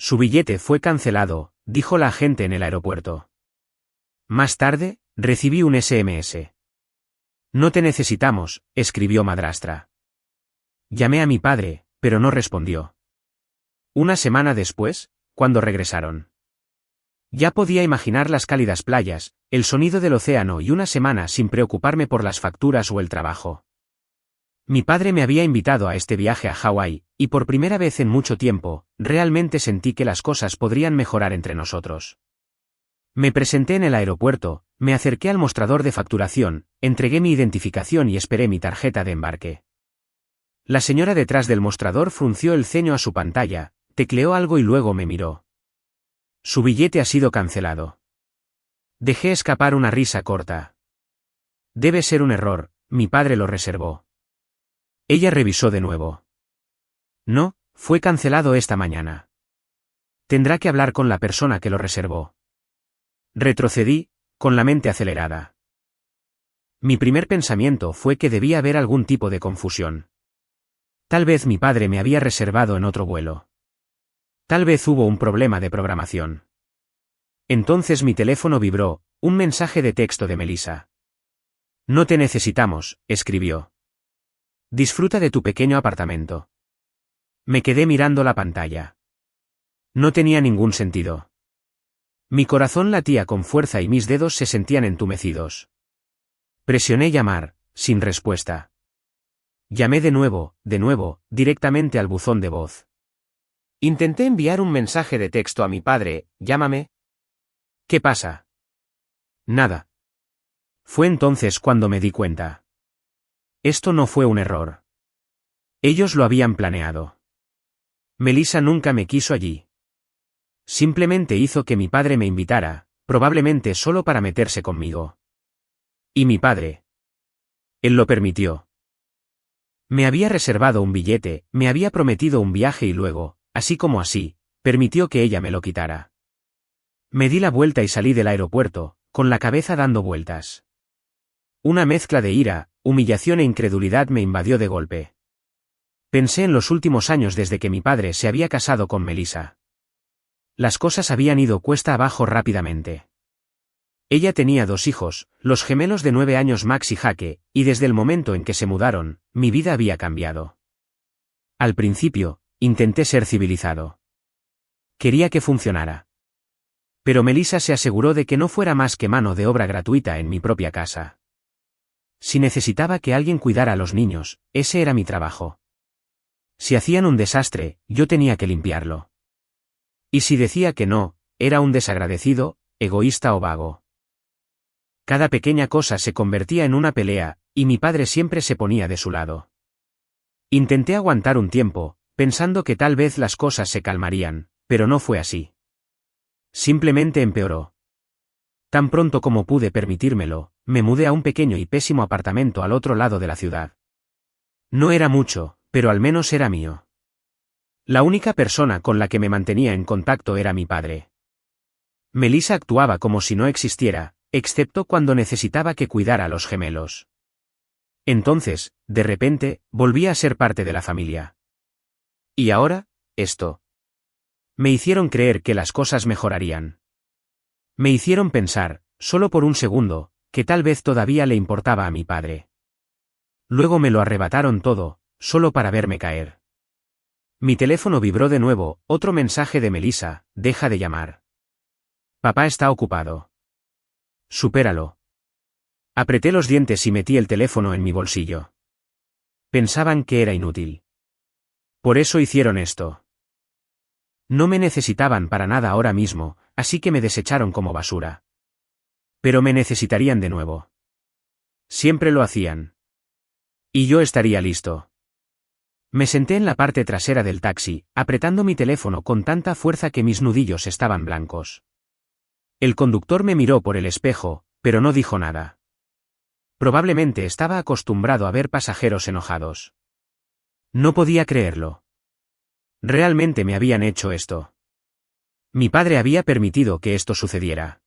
Su billete fue cancelado, dijo la agente en el aeropuerto. Más tarde, recibí un SMS. No te necesitamos, escribió madrastra. Llamé a mi padre, pero no respondió. Una semana después, cuando regresaron. Ya podía imaginar las cálidas playas, el sonido del océano y una semana sin preocuparme por las facturas o el trabajo. Mi padre me había invitado a este viaje a Hawái, y por primera vez en mucho tiempo, realmente sentí que las cosas podrían mejorar entre nosotros. Me presenté en el aeropuerto, me acerqué al mostrador de facturación, entregué mi identificación y esperé mi tarjeta de embarque. La señora detrás del mostrador frunció el ceño a su pantalla, tecleó algo y luego me miró. Su billete ha sido cancelado. Dejé escapar una risa corta. Debe ser un error, mi padre lo reservó. Ella revisó de nuevo. No, fue cancelado esta mañana. Tendrá que hablar con la persona que lo reservó. Retrocedí, con la mente acelerada. Mi primer pensamiento fue que debía haber algún tipo de confusión. Tal vez mi padre me había reservado en otro vuelo. Tal vez hubo un problema de programación. Entonces mi teléfono vibró, un mensaje de texto de Melissa. No te necesitamos, escribió. Disfruta de tu pequeño apartamento. Me quedé mirando la pantalla. No tenía ningún sentido. Mi corazón latía con fuerza y mis dedos se sentían entumecidos. Presioné llamar, sin respuesta. Llamé de nuevo, directamente al buzón de voz. Intenté enviar un mensaje de texto a mi padre, llámame. ¿Qué pasa? Nada. Fue entonces cuando me di cuenta. Esto no fue un error. Ellos lo habían planeado. Melissa nunca me quiso allí. Simplemente hizo que mi padre me invitara, probablemente solo para meterse conmigo. ¿Y mi padre? Él lo permitió. Me había reservado un billete, me había prometido un viaje y luego, así como así, permitió que ella me lo quitara. Me di la vuelta y salí del aeropuerto, con la cabeza dando vueltas. Una mezcla de ira, humillación e incredulidad me invadió de golpe. Pensé en los últimos años desde que mi padre se había casado con Melissa. Las cosas habían ido cuesta abajo rápidamente. Ella tenía 2 hijos, los gemelos de 9 años Max y Jake, y desde el momento en que se mudaron, mi vida había cambiado. Al principio, intenté ser civilizado. Quería que funcionara. Pero Melissa se aseguró de que no fuera más que mano de obra gratuita en mi propia casa. Si necesitaba que alguien cuidara a los niños, ese era mi trabajo. Si hacían un desastre, yo tenía que limpiarlo. Y si decía que no, era un desagradecido, egoísta o vago. Cada pequeña cosa se convertía en una pelea, y mi padre siempre se ponía de su lado. Intenté aguantar un tiempo, pensando que tal vez las cosas se calmarían, pero no fue así. Simplemente empeoró. Tan pronto como pude permitírmelo, me mudé a un pequeño y pésimo apartamento al otro lado de la ciudad. No era mucho, pero al menos era mío. La única persona con la que me mantenía en contacto era mi padre. Melissa actuaba como si no existiera, excepto cuando necesitaba que cuidara a los gemelos. Entonces, de repente, volvía a ser parte de la familia. Y ahora, esto. Me hicieron creer que las cosas mejorarían. Me hicieron pensar, solo por un segundo, que tal vez todavía le importaba a mi padre. Luego me lo arrebataron todo, solo para verme caer. Mi teléfono vibró de nuevo, otro mensaje de Melissa, deja de llamar. Papá está ocupado. Supéralo. Apreté los dientes y metí el teléfono en mi bolsillo. Pensaban que era inútil. Por eso hicieron esto. No me necesitaban para nada ahora mismo, así que me desecharon como basura. Pero me necesitarían de nuevo. Siempre lo hacían. Y yo estaría listo. Me senté en la parte trasera del taxi, apretando mi teléfono con tanta fuerza que mis nudillos estaban blancos. El conductor me miró por el espejo, pero no dijo nada. Probablemente estaba acostumbrado a ver pasajeros enojados. No podía creerlo. Realmente me habían hecho esto. Mi padre había permitido que esto sucediera.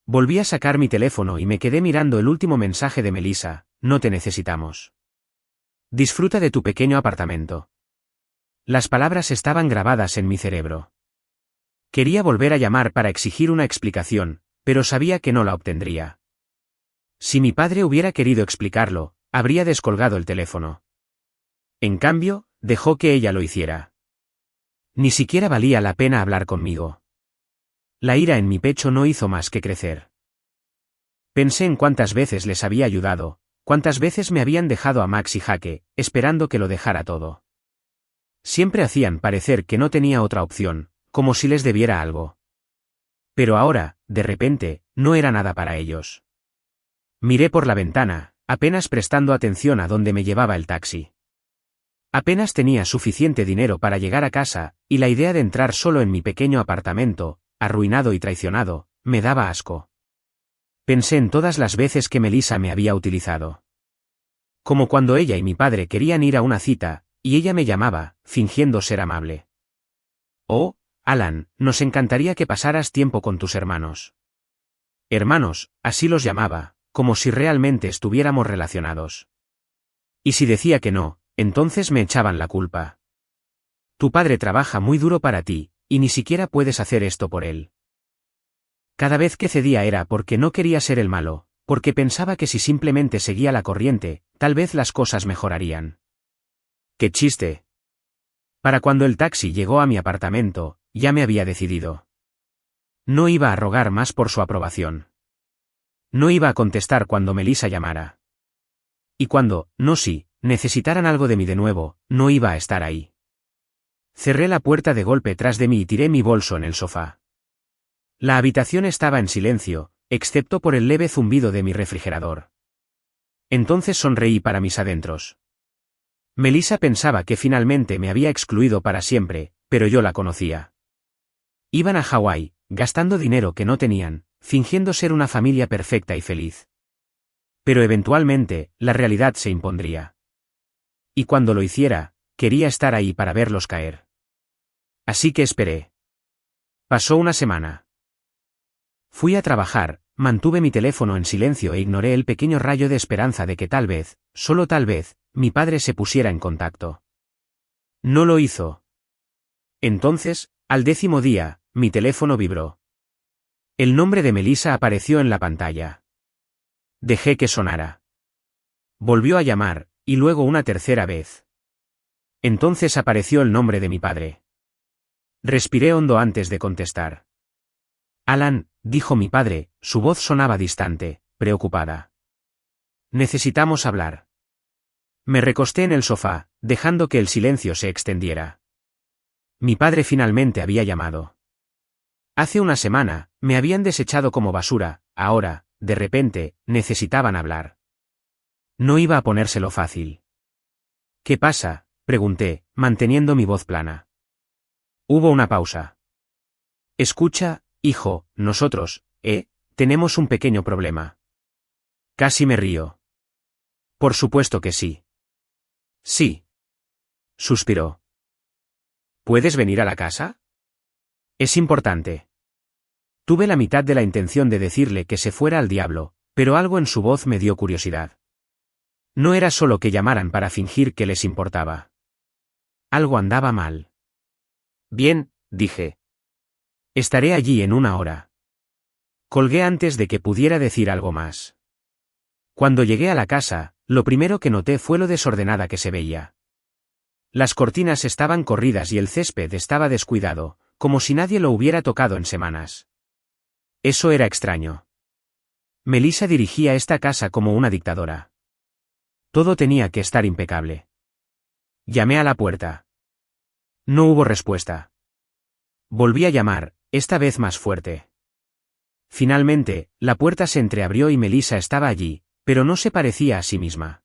Volví a sacar mi teléfono y me quedé mirando el último mensaje de Melissa, no te necesitamos. Disfruta de tu pequeño apartamento. Las palabras estaban grabadas en mi cerebro. Quería volver a llamar para exigir una explicación, pero sabía que no la obtendría. Si mi padre hubiera querido explicarlo, habría descolgado el teléfono. En cambio, dejó que ella lo hiciera. Ni siquiera valía la pena hablar conmigo. La ira en mi pecho no hizo más que crecer. Pensé en cuántas veces les había ayudado, cuántas veces me habían dejado a Maxi jaque, esperando que lo dejara todo. Siempre hacían parecer que no tenía otra opción, como si les debiera algo. Pero ahora, de repente, no era nada para ellos. Miré por la ventana, apenas prestando atención a dónde me llevaba el taxi. Apenas tenía suficiente dinero para llegar a casa, y la idea de entrar solo en mi pequeño apartamento, arruinado y traicionado, me daba asco. Pensé en todas las veces que Melissa me había utilizado. Como cuando ella y mi padre querían ir a una cita, y ella me llamaba, fingiendo ser amable. Oh, Alan, nos encantaría que pasaras tiempo con tus hermanos. Hermanos, así los llamaba, como si realmente estuviéramos relacionados. Y si decía que no, entonces me echaban la culpa. Tu padre trabaja muy duro para ti, y ni siquiera puedes hacer esto por él. Cada vez que cedía era porque no quería ser el malo, porque pensaba que si simplemente seguía la corriente, tal vez las cosas mejorarían. ¡Qué chiste! Para cuando el taxi llegó a mi apartamento, ya me había decidido. No iba a rogar más por su aprobación. No iba a contestar cuando Melissa llamara. Y cuando, no si, necesitaran algo de mí de nuevo, no iba a estar ahí. Cerré la puerta de golpe tras de mí y tiré mi bolso en el sofá. La habitación estaba en silencio, excepto por el leve zumbido de mi refrigerador. Entonces sonreí para mis adentros. Melissa pensaba que finalmente me había excluido para siempre, pero yo la conocía. Iban a Hawái, gastando dinero que no tenían, fingiendo ser una familia perfecta y feliz. Pero eventualmente, la realidad se impondría. Y cuando lo hiciera, quería estar ahí para verlos caer. Así que esperé. Pasó una semana. Fui a trabajar, mantuve mi teléfono en silencio e ignoré el pequeño rayo de esperanza de que tal vez, solo tal vez, mi padre se pusiera en contacto. No lo hizo. Entonces, al 10º día, mi teléfono vibró. El nombre de Melissa apareció en la pantalla. Dejé que sonara. Volvió a llamar, y luego una tercera vez. Entonces apareció el nombre de mi padre. Respiré hondo antes de contestar. Alan, dijo mi padre, su voz sonaba distante, preocupada. Necesitamos hablar. Me recosté en el sofá, dejando que el silencio se extendiera. Mi padre finalmente había llamado. Hace una semana, me habían desechado como basura, ahora, de repente, necesitaban hablar. No iba a ponérselo fácil. ¿Qué pasa?, pregunté, manteniendo mi voz plana. Hubo una pausa. Escucha, hijo, nosotros, tenemos un pequeño problema. Casi me río. Por supuesto que sí. Sí. Suspiró. ¿Puedes venir a la casa? Es importante. Tuve la mitad de la intención de decirle que se fuera al diablo, pero algo en su voz me dio curiosidad. No era solo que llamaran para fingir que les importaba. Algo andaba mal. Bien, dije. Estaré allí en una hora. Colgué antes de que pudiera decir algo más. Cuando llegué a la casa, lo primero que noté fue lo desordenada que se veía. Las cortinas estaban corridas y el césped estaba descuidado, como si nadie lo hubiera tocado en semanas. Eso era extraño. Melissa dirigía esta casa como una dictadora. Todo tenía que estar impecable. Llamé a la puerta. No hubo respuesta. Volví a llamar, esta vez más fuerte. Finalmente, la puerta se entreabrió y Melissa estaba allí, pero no se parecía a sí misma.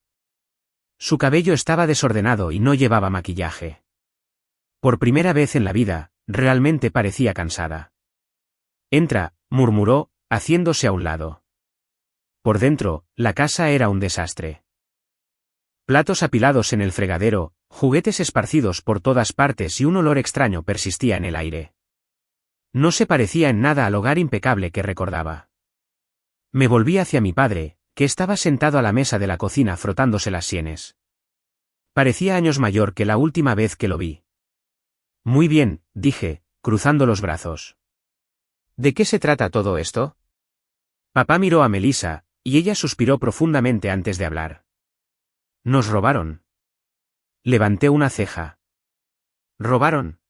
Su cabello estaba desordenado y no llevaba maquillaje. Por primera vez en la vida, realmente parecía cansada. Entra, murmuró, haciéndose a un lado. Por dentro, la casa era un desastre. Platos apilados en el fregadero, juguetes esparcidos por todas partes y un olor extraño persistía en el aire. No se parecía en nada al hogar impecable que recordaba. Me volví hacia mi padre, que estaba sentado a la mesa de la cocina frotándose las sienes. Parecía años mayor que la última vez que lo vi. Muy bien, dije, cruzando los brazos. ¿De qué se trata todo esto? Papá miró a Melissa, y ella suspiró profundamente antes de hablar. Nos robaron. Levanté una ceja. ¿Robaron?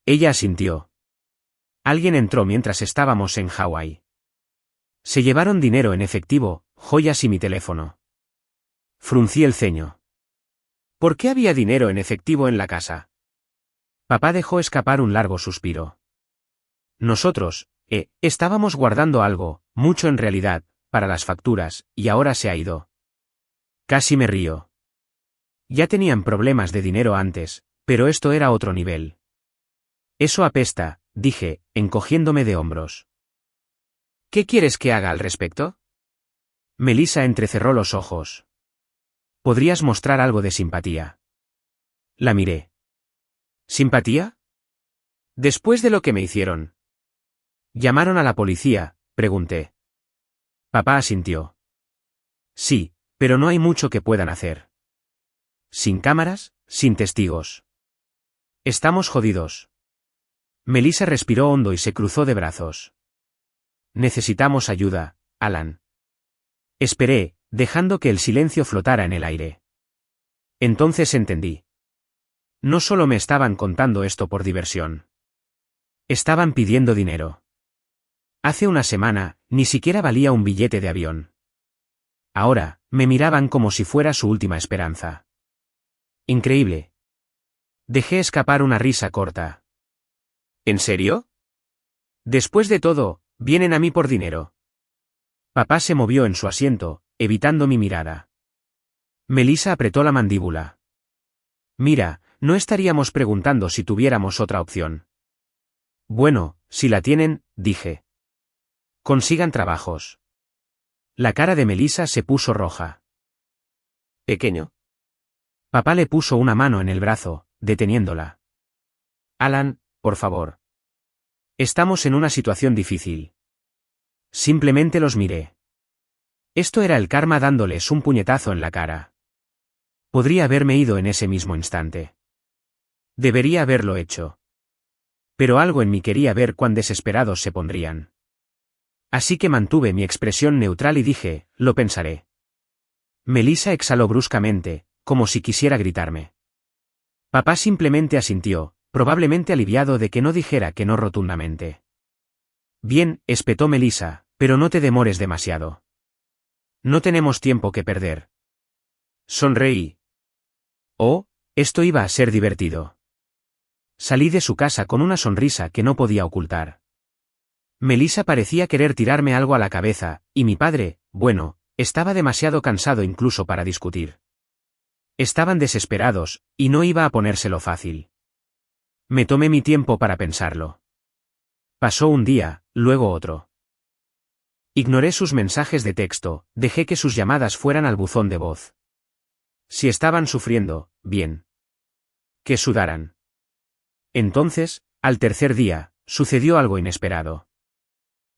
Ella asintió. Alguien entró mientras estábamos en Hawái. Se llevaron dinero en efectivo, joyas y mi teléfono. Fruncí el ceño. ¿Por qué había dinero en efectivo en la casa? Papá dejó escapar un largo suspiro. Nosotros, estábamos guardando algo, mucho en realidad, para las facturas, y ahora se ha ido. Casi me río. Ya tenían problemas de dinero antes, pero esto era otro nivel. Eso apesta, dije, encogiéndome de hombros. ¿Qué quieres que haga al respecto? Melissa entrecerró los ojos. ¿Podrías mostrar algo de simpatía? La miré. ¿Simpatía? Después de lo que me hicieron. ¿Llamaron a la policía?, pregunté. Papá asintió. Sí, pero no hay mucho que puedan hacer. Sin cámaras, sin testigos. Estamos jodidos. Melissa respiró hondo y se cruzó de brazos. Necesitamos ayuda, Alan. Esperé, dejando que el silencio flotara en el aire. Entonces entendí. No solo me estaban contando esto por diversión. Estaban pidiendo dinero. Hace una semana, ni siquiera valía un billete de avión. Ahora, me miraban como si fuera su última esperanza. Increíble. Dejé escapar una risa corta. ¿En serio? Después de todo, vienen a mí por dinero. Papá se movió en su asiento, evitando mi mirada. Melissa apretó la mandíbula. Mira, no estaríamos preguntando si tuviéramos otra opción. Bueno, si la tienen, dije. Consigan trabajos. La cara de Melissa se puso roja. ¿Pequeño? Papá le puso una mano en el brazo, deteniéndola. Alan, por favor. Estamos en una situación difícil. Simplemente los miré. Esto era el karma dándoles un puñetazo en la cara. Podría haberme ido en ese mismo instante. Debería haberlo hecho. Pero algo en mí quería ver cuán desesperados se pondrían. Así que mantuve mi expresión neutral y dije, lo pensaré. Melissa exhaló bruscamente, como si quisiera gritarme. Papá simplemente asintió, probablemente aliviado de que no dijera que no rotundamente. Bien, espetó Melissa, pero no te demores demasiado. No tenemos tiempo que perder. Sonreí. Oh, esto iba a ser divertido. Salí de su casa con una sonrisa que no podía ocultar. Melissa parecía querer tirarme algo a la cabeza, y mi padre, bueno, estaba demasiado cansado incluso para discutir. Estaban desesperados, y no iba a ponérselo fácil. Me tomé mi tiempo para pensarlo. Pasó un día, luego otro. Ignoré sus mensajes de texto, dejé que sus llamadas fueran al buzón de voz. Si estaban sufriendo, bien. Que sudaran. Entonces, al tercer día, sucedió algo inesperado.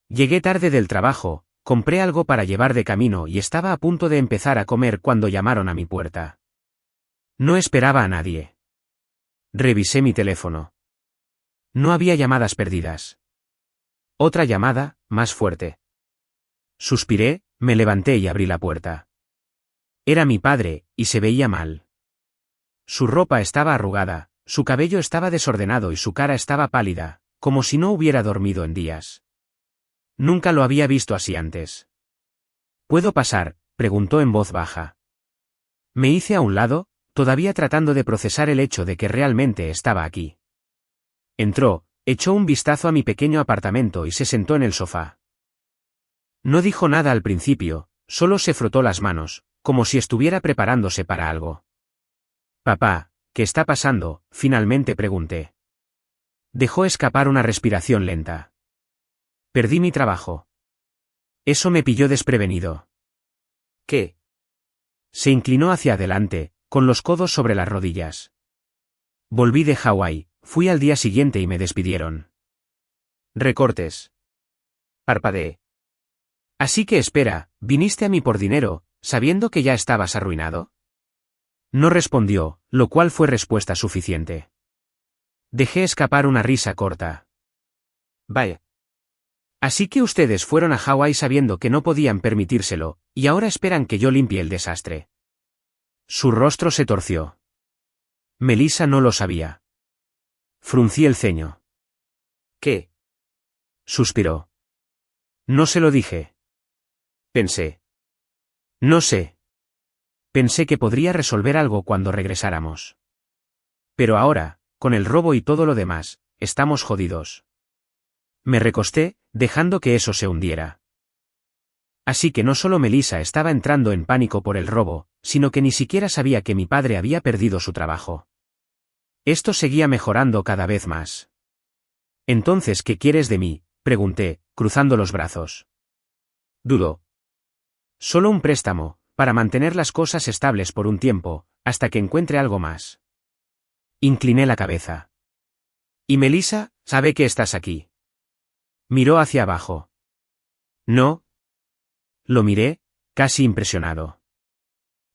Llegué tarde del trabajo, compré algo para llevar de camino y estaba a punto de empezar a comer cuando llamaron a mi puerta. No esperaba a nadie. Revisé mi teléfono. No había llamadas perdidas. Otra llamada, más fuerte. Suspiré, me levanté y abrí la puerta. Era mi padre, y se veía mal. Su ropa estaba arrugada, su cabello estaba desordenado y su cara estaba pálida, como si no hubiera dormido en días. Nunca lo había visto así antes. ¿Puedo pasar?, preguntó en voz baja. Me hice a un lado, todavía tratando de procesar el hecho de que realmente estaba aquí. Entró, echó un vistazo a mi pequeño apartamento y se sentó en el sofá. No dijo nada al principio, solo se frotó las manos, como si estuviera preparándose para algo. Papá, ¿qué está pasando?, finalmente pregunté. Dejó escapar una respiración lenta. Perdí mi trabajo. Eso me pilló desprevenido. ¿Qué? Se inclinó hacia adelante, con los codos sobre las rodillas. Volví de Hawái, fui al día siguiente y me despidieron. Recortes. Parpadeé. Así que espera, ¿viniste a mí por dinero, sabiendo que ya estabas arruinado? No respondió, lo cual fue respuesta suficiente. Dejé escapar una risa corta. Vaya. Así que ustedes fueron a Hawái sabiendo que no podían permitírselo, y ahora esperan que yo limpie el desastre. Su rostro se torció. Melissa no lo sabía. Fruncí el ceño. ¿Qué? Suspiró. No se lo dije. Pensé. No sé. Pensé que podría resolver algo cuando regresáramos. Pero ahora, con el robo y todo lo demás, estamos jodidos. Me recosté, dejando que eso se hundiera. Así que no solo Melissa estaba entrando en pánico por el robo, sino que ni siquiera sabía que mi padre había perdido su trabajo. Esto seguía mejorando cada vez más. Entonces, ¿qué quieres de mí?, pregunté, cruzando los brazos. Dudó. Solo un préstamo, para mantener las cosas estables por un tiempo, hasta que encuentre algo más. Incliné la cabeza. ¿Y Melissa, sabe que estás aquí? Miró hacia abajo. No. Lo miré, casi impresionado.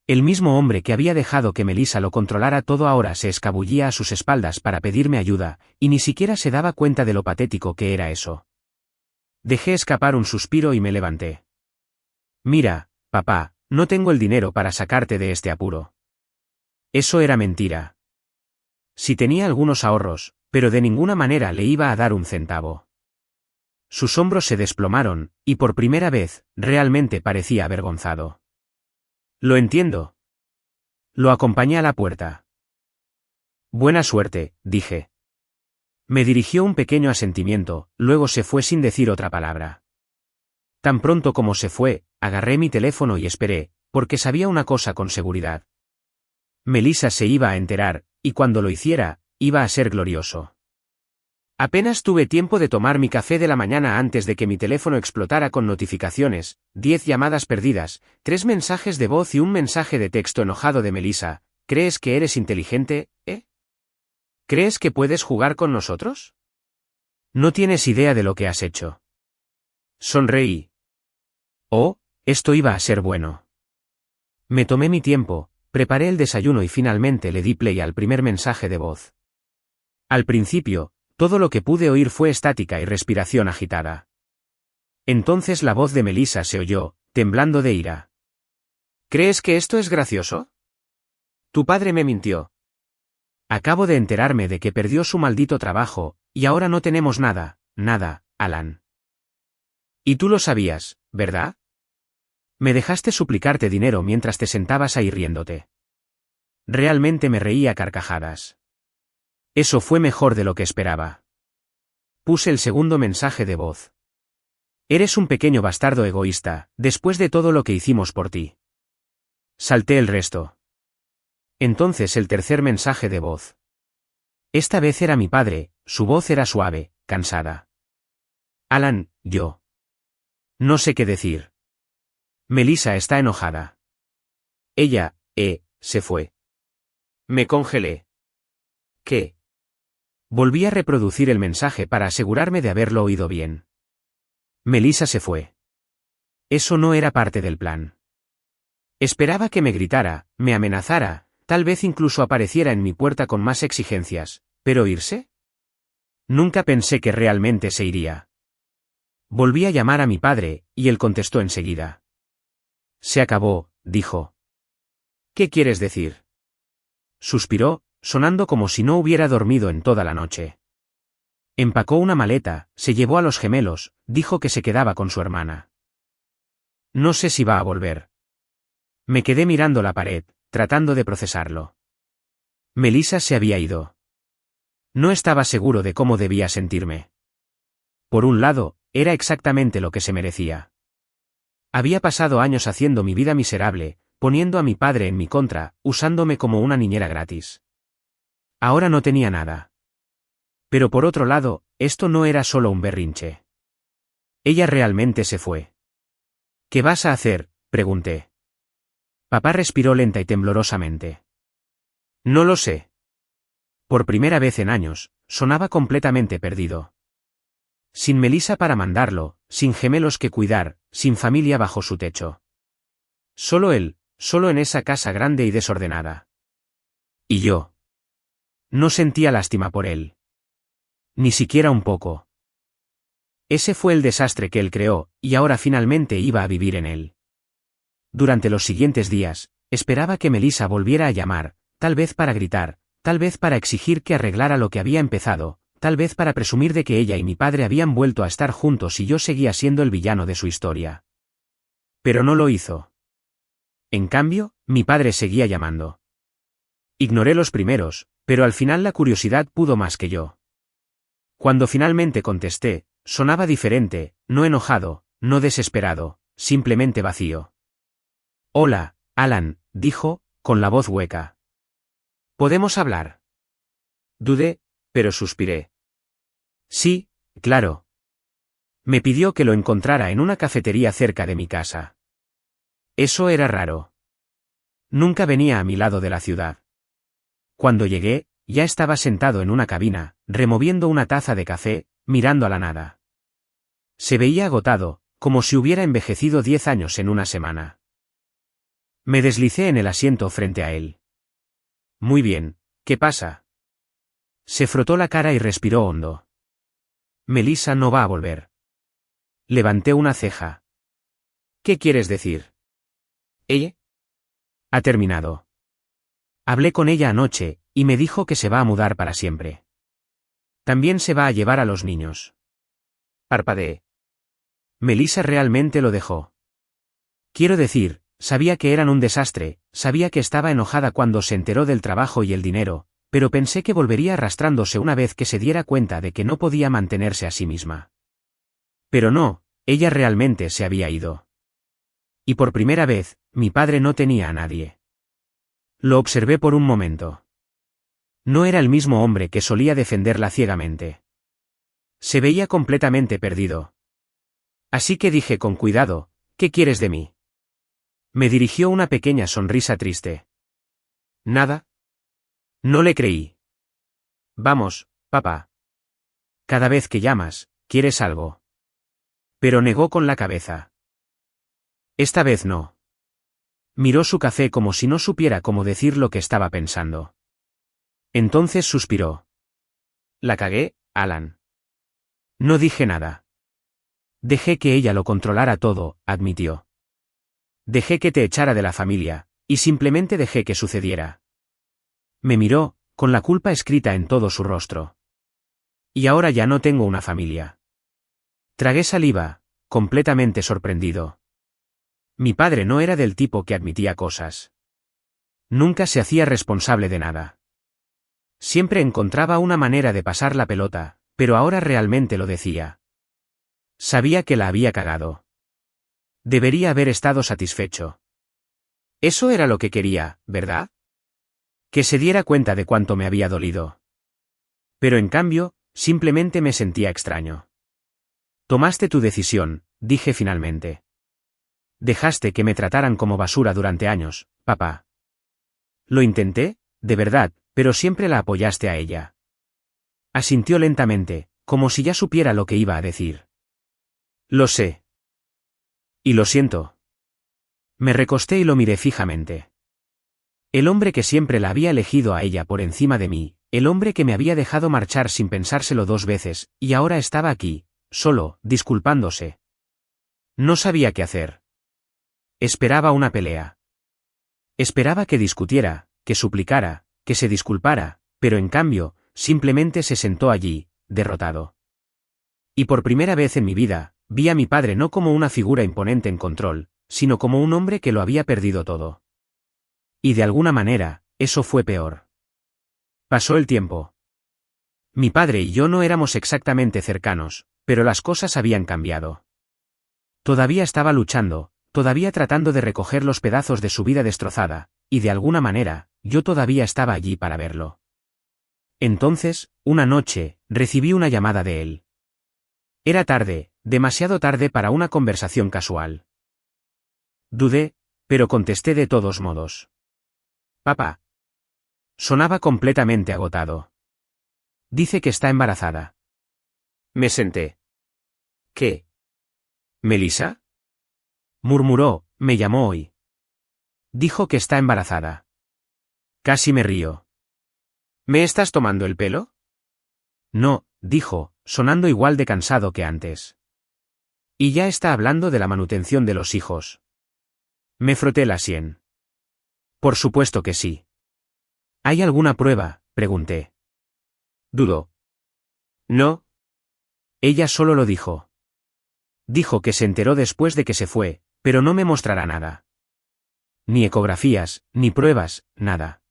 El mismo hombre que había dejado que Melissa lo controlara todo ahora se escabullía a sus espaldas para pedirme ayuda, y ni siquiera se daba cuenta de lo patético que era eso. Dejé escapar un suspiro y me levanté. Mira, papá, no tengo el dinero para sacarte de este apuro. Eso era mentira. Sí tenía algunos ahorros, pero de ninguna manera le iba a dar un centavo. Sus hombros se desplomaron, y por primera vez, realmente parecía avergonzado. Lo entiendo. Lo acompañé a la puerta. Buena suerte, dije. Me dirigió un pequeño asentimiento, luego se fue sin decir otra palabra. Tan pronto como se fue, agarré mi teléfono y esperé, porque sabía una cosa con seguridad. Melissa se iba a enterar, y cuando lo hiciera, iba a ser glorioso. Apenas tuve tiempo de tomar mi café de la mañana antes de que mi teléfono explotara con notificaciones, 10 llamadas perdidas, 3 mensajes de voz y un mensaje de texto enojado de Melissa. ¿Crees que eres inteligente, eh? ¿Crees que puedes jugar con nosotros? No tienes idea de lo que has hecho. Sonreí. Oh, esto iba a ser bueno. Me tomé mi tiempo, preparé el desayuno y finalmente le di play al primer mensaje de voz. Al principio, todo lo que pude oír fue estática y respiración agitada. Entonces la voz de Melissa se oyó, temblando de ira. ¿Crees que esto es gracioso? Tu padre me mintió. Acabo de enterarme de que perdió su maldito trabajo, y ahora no tenemos nada, Alan. Y tú lo sabías, ¿verdad? Me dejaste suplicarte dinero mientras te sentabas ahí riéndote. Realmente me reí a carcajadas. Eso fue mejor de lo que esperaba. Puse el segundo mensaje de voz. Eres un pequeño bastardo egoísta, después de todo lo que hicimos por ti. Salté el resto. Entonces el tercer mensaje de voz. Esta vez era mi padre, su voz era suave, cansada. Alan, yo. No sé qué decir. Melissa está enojada. Ella, se fue. Me congelé. ¿Qué? Volví a reproducir el mensaje para asegurarme de haberlo oído bien. Melissa se fue. Eso no era parte del plan. Esperaba que me gritara, me amenazara, tal vez incluso apareciera en mi puerta con más exigencias, pero ¿irse? Nunca pensé que realmente se iría. Volví a llamar a mi padre, y él contestó enseguida. Se acabó, dijo. ¿Qué quieres decir? Suspiró, sonando como si no hubiera dormido en toda la noche. Empacó una maleta, se llevó a los gemelos, dijo que se quedaba con su hermana. No sé si va a volver. Me quedé mirando la pared, tratando de procesarlo. Melissa se había ido. No estaba seguro de cómo debía sentirme. Por un lado, era exactamente lo que se merecía. Había pasado años haciendo mi vida miserable, poniendo a mi padre en mi contra, usándome como una niñera gratis. Ahora no tenía nada. Pero por otro lado, esto no era solo un berrinche. Ella realmente se fue. ¿Qué vas a hacer?, pregunté. Papá respiró lenta y temblorosamente. No lo sé. Por primera vez en años, sonaba completamente perdido. Sin Melissa para mandarlo, sin gemelos que cuidar, sin familia bajo su techo. Solo él, solo en esa casa grande y desordenada. Y yo. No sentía lástima por él. Ni siquiera un poco. Ese fue el desastre que él creó, y ahora finalmente iba a vivir en él. Durante los siguientes días, esperaba que Melissa volviera a llamar, tal vez para gritar, tal vez para exigir que arreglara lo que había empezado, tal vez para presumir de que ella y mi padre habían vuelto a estar juntos y yo seguía siendo el villano de su historia. Pero no lo hizo. En cambio, mi padre seguía llamando. Ignoré los primeros, pero al final la curiosidad pudo más que yo. Cuando finalmente contesté, sonaba diferente, no enojado, no desesperado, simplemente vacío. Hola, Alan, dijo, con la voz hueca. ¿Podemos hablar? Dudé, pero suspiré. Sí, claro. Me pidió que lo encontrara en una cafetería cerca de mi casa. Eso era raro. Nunca venía a mi lado de la ciudad. Cuando llegué, ya estaba sentado en una cabina, removiendo una taza de café, mirando a la nada. Se veía agotado, como si hubiera envejecido 10 años en una semana. Me deslicé en el asiento frente a él. Muy bien, ¿qué pasa? Se frotó la cara y respiró hondo. Melissa no va a volver. Levanté una ceja. ¿Qué quieres decir? ¿Ella? Ha terminado. Hablé con ella anoche, y me dijo que se va a mudar para siempre. También se va a llevar a los niños. Parpadeé. Melissa realmente lo dejó. Quiero decir, sabía que eran un desastre, sabía que estaba enojada cuando se enteró del trabajo y el dinero, pero pensé que volvería arrastrándose una vez que se diera cuenta de que no podía mantenerse a sí misma. Pero no, ella realmente se había ido. Y por primera vez, mi padre no tenía a nadie. Lo observé por un momento. No era el mismo hombre que solía defenderla ciegamente. Se veía completamente perdido. Así que dije con cuidado, ¿qué quieres de mí? Me dirigió una pequeña sonrisa triste. ¿Nada? No le creí. Vamos, papá. Cada vez que llamas, ¿quieres algo? Pero negó con la cabeza. Esta vez no. Miró su café como si no supiera cómo decir lo que estaba pensando. Entonces suspiró. La cagué, Alan. No dije nada. Dejé que ella lo controlara todo, admitió. Dejé que te echara de la familia, y simplemente dejé que sucediera. Me miró, con la culpa escrita en todo su rostro. Y ahora ya no tengo una familia. Tragué saliva, completamente sorprendido. Mi padre no era del tipo que admitía cosas. Nunca se hacía responsable de nada. Siempre encontraba una manera de pasar la pelota, pero ahora realmente lo decía. Sabía que la había cagado. Debería haber estado satisfecho. Eso era lo que quería, ¿verdad? Que se diera cuenta de cuánto me había dolido. Pero en cambio, simplemente me sentía extraño. Tomaste tu decisión, dije finalmente. Dejaste que me trataran como basura durante años, papá. Lo intenté, de verdad, pero siempre la apoyaste a ella. Asintió lentamente, como si ya supiera lo que iba a decir. Lo sé. Y lo siento. Me recosté y lo miré fijamente. El hombre que siempre la había elegido a ella por encima de mí, el hombre que me había dejado marchar sin pensárselo 2 veces, y ahora estaba aquí, solo, disculpándose. No sabía qué hacer. Esperaba una pelea. Esperaba que discutiera, que suplicara, que se disculpara, pero en cambio, simplemente se sentó allí, derrotado. Y por primera vez en mi vida, vi a mi padre no como una figura imponente en control, sino como un hombre que lo había perdido todo. Y de alguna manera, eso fue peor. Pasó el tiempo. Mi padre y yo no éramos exactamente cercanos, pero las cosas habían cambiado. Todavía estaba luchando, todavía tratando de recoger los pedazos de su vida destrozada, y de alguna manera, yo todavía estaba allí para verlo. Entonces, una noche, recibí una llamada de él. Era tarde, demasiado tarde para una conversación casual. Dudé, pero contesté de todos modos. Papá. Sonaba completamente agotado. Dice que está embarazada. Me senté. ¿Qué? ¿Melissa? Murmuró, me llamó hoy. Dijo que está embarazada. Casi me río. ¿Me estás tomando el pelo? No, dijo, sonando igual de cansado que antes. Y ya está hablando de la manutención de los hijos. Me froté la sien. Por supuesto que sí. ¿Hay alguna prueba?, pregunté. Dudó. No. Ella solo lo dijo. Dijo que se enteró después de que se fue, pero no me mostrará nada. Ni ecografías, ni pruebas, nada.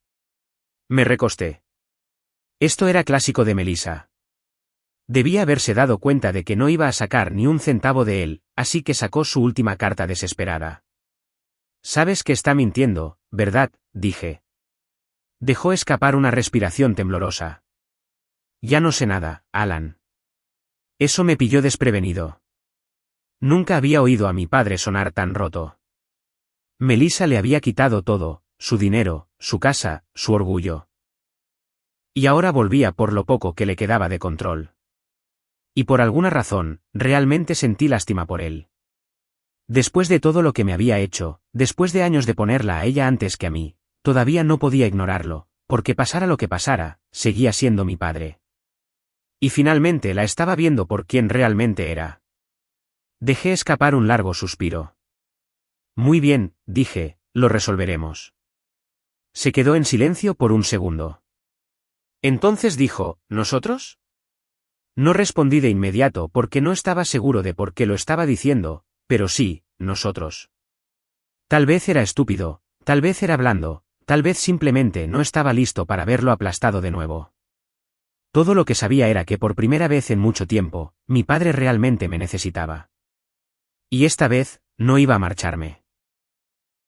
Me recosté. Esto era clásico de Melissa. Debía haberse dado cuenta de que no iba a sacar ni un centavo de él, así que sacó su última carta desesperada. Sabes que está mintiendo, ¿verdad?, dije. Dejó escapar una respiración temblorosa. Ya no sé nada, Alan. Eso me pilló desprevenido. Nunca había oído a mi padre sonar tan roto. Melissa le había quitado todo, su dinero, su casa, su orgullo. Y ahora volvía por lo poco que le quedaba de control. Y por alguna razón, realmente sentí lástima por él. Después de todo lo que me había hecho, después de años de ponerla a ella antes que a mí, todavía no podía ignorarlo, porque pasara lo que pasara, seguía siendo mi padre. Y finalmente la estaba viendo por quien realmente era. Dejé escapar un largo suspiro. Muy bien, dije, lo resolveremos. Se quedó en silencio por un segundo. Entonces dijo, ¿nosotros? No respondí de inmediato porque no estaba seguro de por qué lo estaba diciendo, pero sí, nosotros. Tal vez era estúpido, tal vez era blando, tal vez simplemente no estaba listo para verlo aplastado de nuevo. Todo lo que sabía era que por primera vez en mucho tiempo, mi padre realmente me necesitaba. Y esta vez, no iba a marcharme.